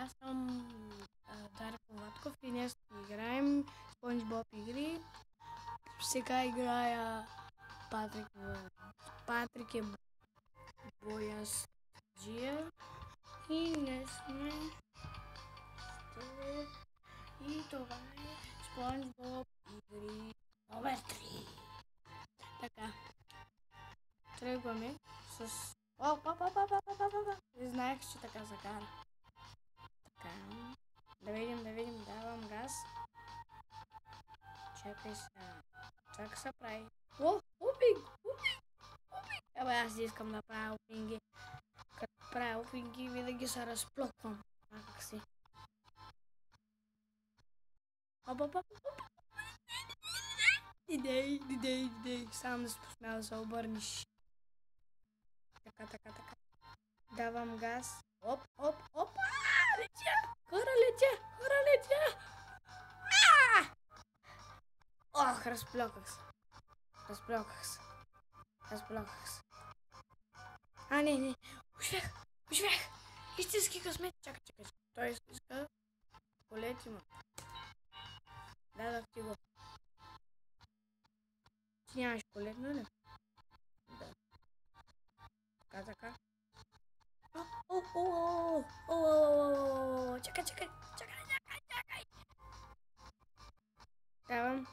Аз съм Дарко Ватков и днес ще играем SpongeBob игри. Сега играя Патрик е боязджия и днес сме и това е SpongeBob игри номер 3. Така, тръгваме с... Не знаех, че така се кара. Така, да видим, давам газ. Чакай сега. Как се прави? О, упинг! Абе, аз не искам да правя упинги. Като правя упинги, винаги се разплоквам. Как си? Идей. Сам да си посмял да се обърнеш. Така. Давам газ. Оп! Летя! Хора летя! Ох, разплоках се. А, не. Успях. Истински късмет. Чакай. Той иска полет има. Дадах ти го. Ти нямаш полет, нали? Да. Така. Чакай.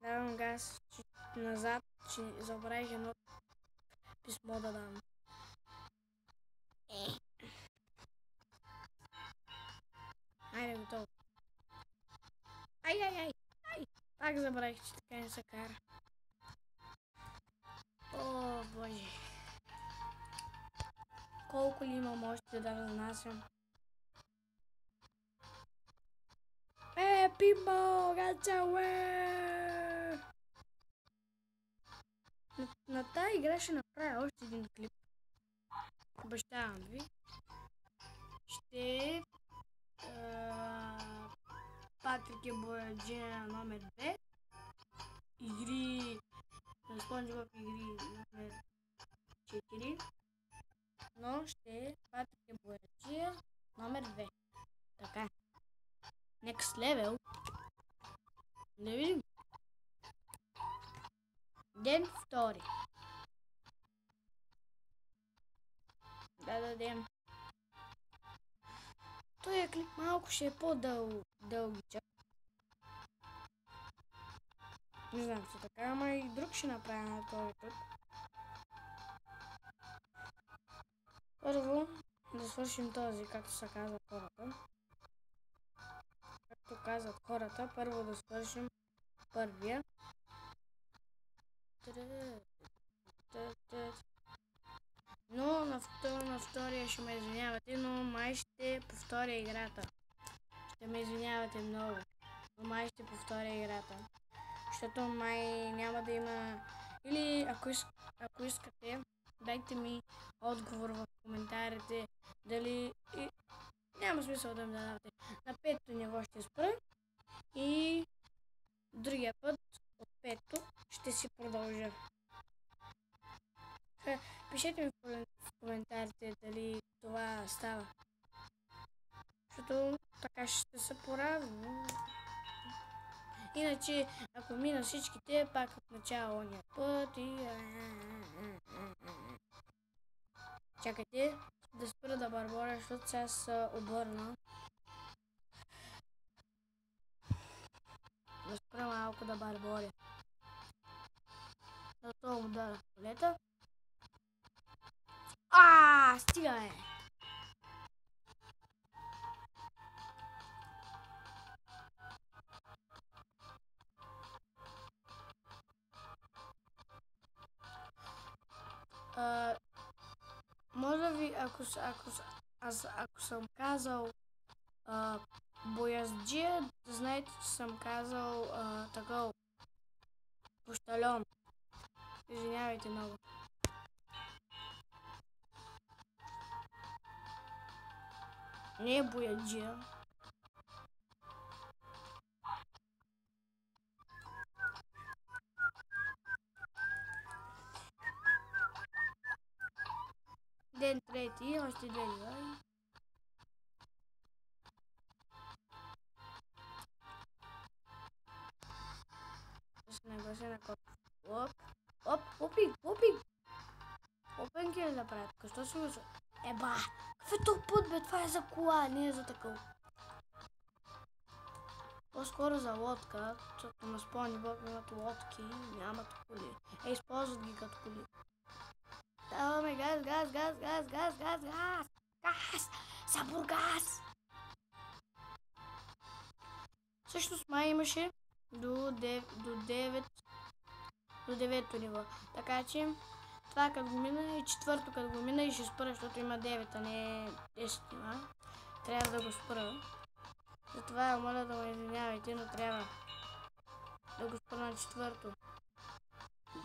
Давам газ назад, че забравих едно писмо да дам. Айде, готово. Ай. Пак забравих, че така не се кара. О, боже. Колко ли имам още да разнасям? Пимбо, гачауе! На тази игра ще направя още един клип. Обещавам ви. Ще Патрик е боязджия номер 2. Игри на SpongeBob игри номер 4. Но ще е Патрик е боязджия номер 2. Така. Next level. Да видим. Ден втори. Да дадем. Този клип малко ще е по-дългичък. Не знам се така, ама и друг ще направя на този клип. Първо да свършим този, както се казват хората. Както казват хората, първо да свършим първия. Но на втория ще ме извинявате, но май ще повторя играта. Ще ме извинявате много, но май ще повторя играта. Защото май няма да има... Или ако искате, дайте ми отговор в коментарите дали... Няма смисъл да ми давате. На 5-то ниво ще спра и другия път от 5-то ще си продължа. Пишете ми в коментарите дали това става. Защото така ще се поравни. Иначе, ако мина всичките, пак от начало ония път и... Чакайте да спра да барборя, защото сега се обърна. Да спра малко да барборя. Да това удара в полета. Стига е! Може би, ако съм казал боязджия, знаете, че съм казал такъв пощальон. Извинявайте много. Не е боязджия. Ден трети, още 2 дни. да се накопи. Оп, оп, опи. Опен ли да правят? Що си го са? Еба, какъв е този път, бе? Това е за кола, не е за такъв. По-скоро за лодка, защото на спълни Бог имат лодки, нямат коли. Използват ги като коли. Даваме газ! Сабургаз! Всъщност май имаше до 9-то ниво. Така че това като го мина и четвърто като го мина и ще спра, защото има 9, а не 10 нива. Трябва да го спра. Затова моля да ме извинявайте, но трябва да го спра на четвърто.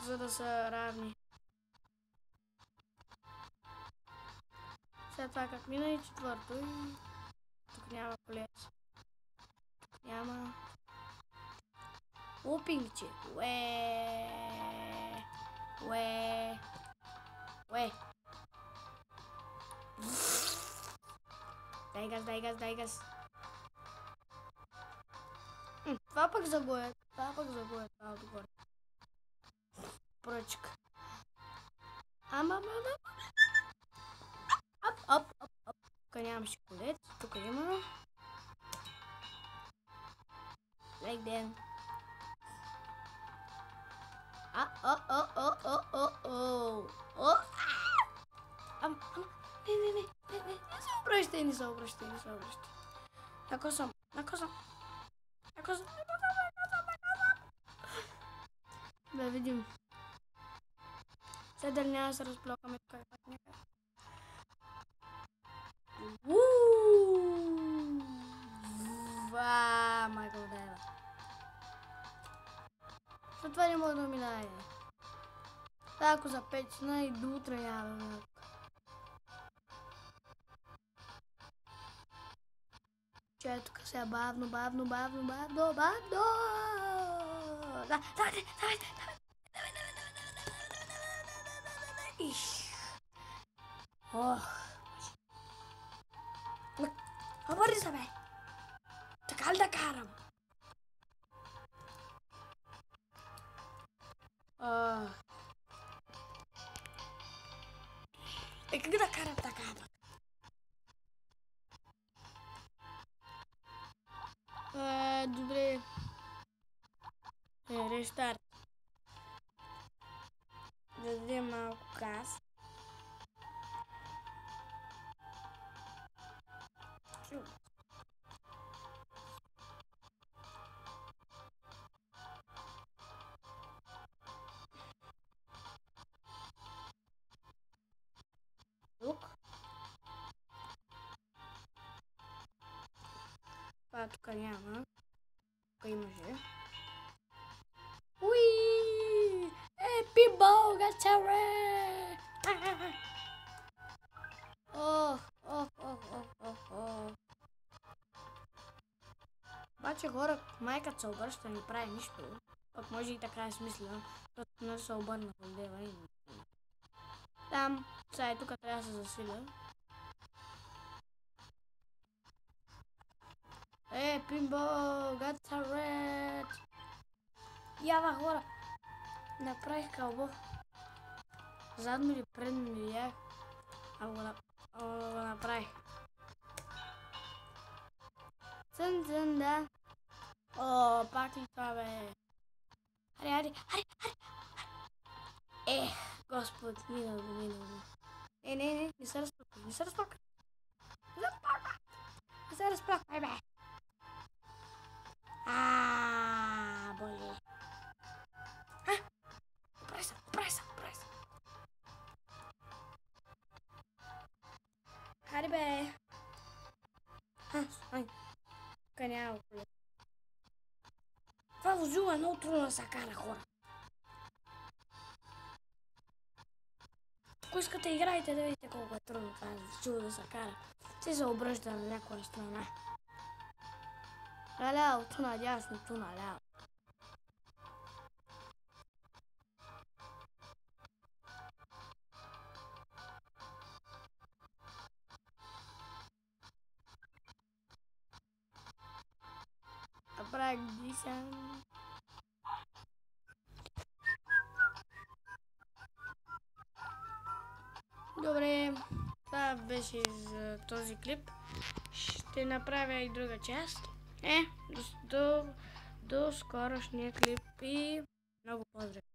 За да са равни. След това как мина и четвърто и тук няма колец. Тук няма лупингче. Уе. Дай газ. Това пък загоя. Това отгоре. Пръчка. Оп. Тук нямаше колец. Тук има. Like then. Не се обръщай. Накосам. Да видим. Сега дали няма да се разблокаме тук и пак някъде. Майкъл Дайва. След това не мога да минае. Ако запечна и до утре няма. Че тук сега бавно. Давай. Обърни се, бе! Така ли да карам? Как да карам така, бе? Добре. Рестарт. Да дадем малко газ. Тук. Това тук няма. Тук имаше. Уи! Пибол, гачаре! Обаче хора, майката се обръща, не прави нищо. Пък може и така е смислено, защото не се обърна в дева и... Там, сега и тук трябва да се засиля. Пимбол, гачаре! Ява хора! Направих кълбо. Задно или предно не видях, а го направих. Цън, да. Пак ли това, бе? Хари. Господ, минал го. Не се разплака. Бе. Боли. Прайса. Хари, бе. Тук няма коле. Това возило е много трудно да се кара, хора. Ако искате, играйте да видите колко е трудно това возило да се кара. Се обръща на някоя страна. Наляво, ту надясно, ту наляво. Направих дисън. Добре, това беше за този клип. Ще направя и друга част. До скорошния клип и много поздрави!